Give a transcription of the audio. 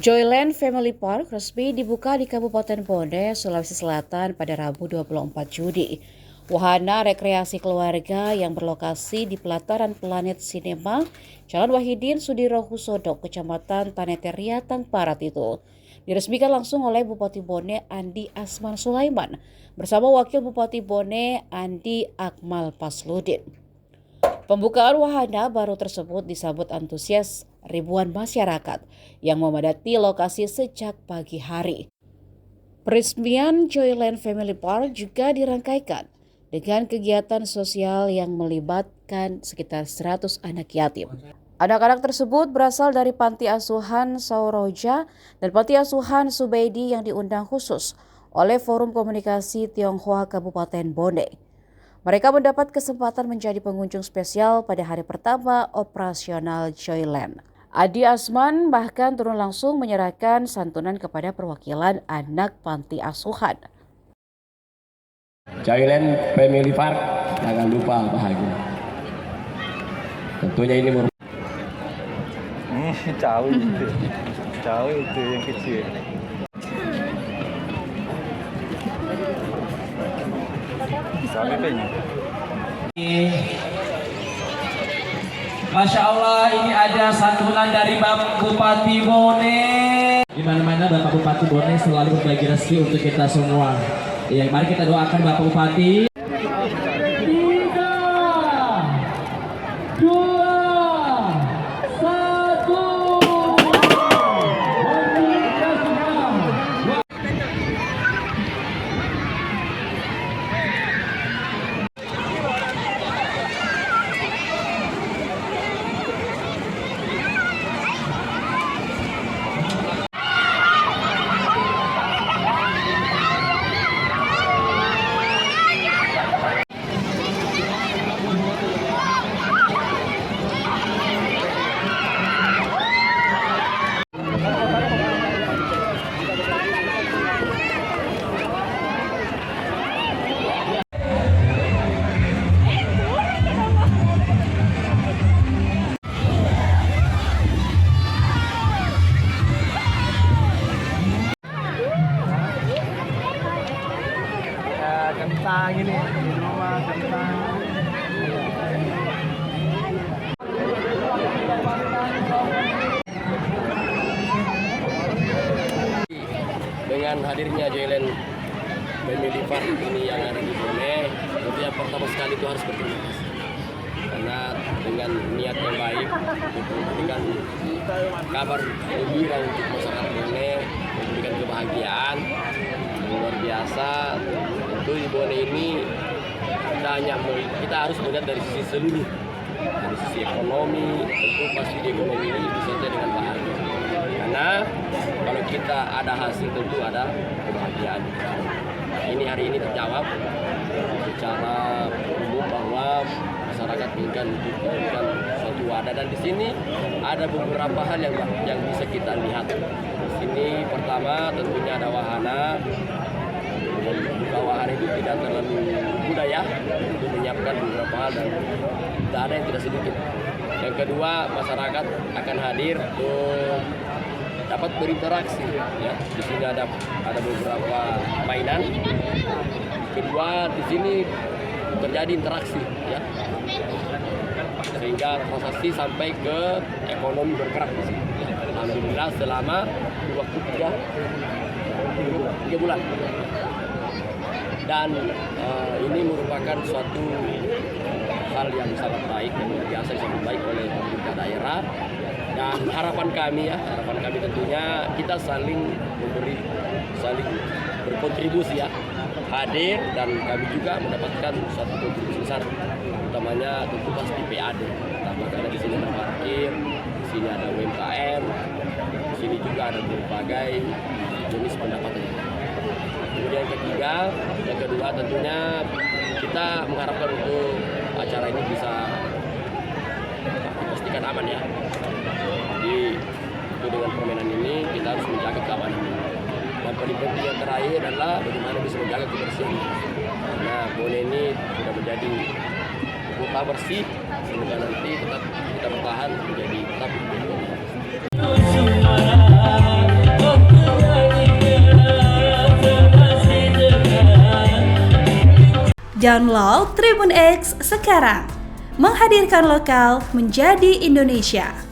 Joyland Family Park resmi dibuka di Kabupaten Bone, Sulawesi Selatan pada Rabu 24 Juni. Wahana rekreasi keluarga yang berlokasi di pelataran Planet Cinema, Jalan Wahidin Sudirohusodo, Kecamatan Tanete Riatang Barat itu diresmikan langsung oleh Bupati Bone Andi Asman Sulaiman bersama Wakil Bupati Bone Andi Akmal Pasludin. Pembukaan wahana baru tersebut disambut antusias ribuan masyarakat yang memadati lokasi sejak pagi hari. Peresmian Joyland Family Park juga dirangkaikan dengan kegiatan sosial yang melibatkan sekitar 100 anak yatim. Anak-anak tersebut berasal dari Panti Asuhan Sauroja dan Panti Asuhan Subeidi yang diundang khusus oleh Forum Komunikasi Tionghoa Kabupaten Bone. Mereka mendapat kesempatan menjadi pengunjung spesial pada hari pertama operasional Joyland. Adi Asman bahkan turun langsung menyerahkan santunan kepada perwakilan anak panti asuhan. Joyland Family Park, jangan lupa bahagia. Tentunya ini Jauh itu yang kecil. Masya Allah, ini ada santunan dari Bapak Bupati Bone. Di mana-mana Bapak Bupati Bone selalu berbagi rezeki untuk kita semua. Ya, mari kita doakan Bapak Bupati. 3, 2, 1. Kentang ini di rumah kentang. dengan hadirnya Joyland Family Park ini yang ada di Bone, tentu yang pertama sekali itu harus berterima kasih. Karena dengan niat yang baik untuk memberikan kabar gembira untuk masyarakat Bone, memberikan kebahagiaan yang luar biasa. Tentu di Bone ini kita harus melihat dari sisi seluruh, dari sisi ekonomi. Tentu pasti di ekonomi ini bisa dengan bahagia. Karena kalau kita ada hasil tentu ada kebahagiaan. Ini hari ini terjawab secara umum bahwa masyarakat ingin suatu wadah, dan di sini ada beberapa hal yang bisa kita lihat. Di sini pertama tentunya ada wahana. Buka wahana itu tidak terlalu mudah ya, untuk menyiapkan beberapa hal dan tidak ada yang tidak sedikit. Yang kedua, masyarakat akan hadir untuk dapat berinteraksi ya. Di sini ada beberapa mainan. Kedua, di sini terjadi interaksi ya, sehingga transaksi sampai ke ekonomi bergerak di sini. Alhamdulillah selama waktu 3 bulan. Dan ini merupakan suatu hal yang sangat baik, yang luar biasa, sangat baik oleh pemerintah daerah. Dan harapan kami tentunya kita saling berkontribusi ya, hadir, dan kami juga mendapatkan suatu kontribusi besar, utamanya tentu pasti PAD. Pertama, karena di sini ada parkir, di sini ada UMKM, di sini juga ada berbagai jenis pendapatan. Kemudian yang kedua tentunya kita mengharapkan untuk acara ini bisa dipastikan aman ya. Jadi itu dengan permainan ini kita harus menjaga keamanan. Dan paling penting yang terakhir adalah bagaimana bisa menjaga kebersihan. Karena Bone ini sudah menjadi kota bersih, semoga nanti tetap kita bertahan menjadi tetap Download Tribun X sekarang. Menghadirkan lokal menjadi Indonesia.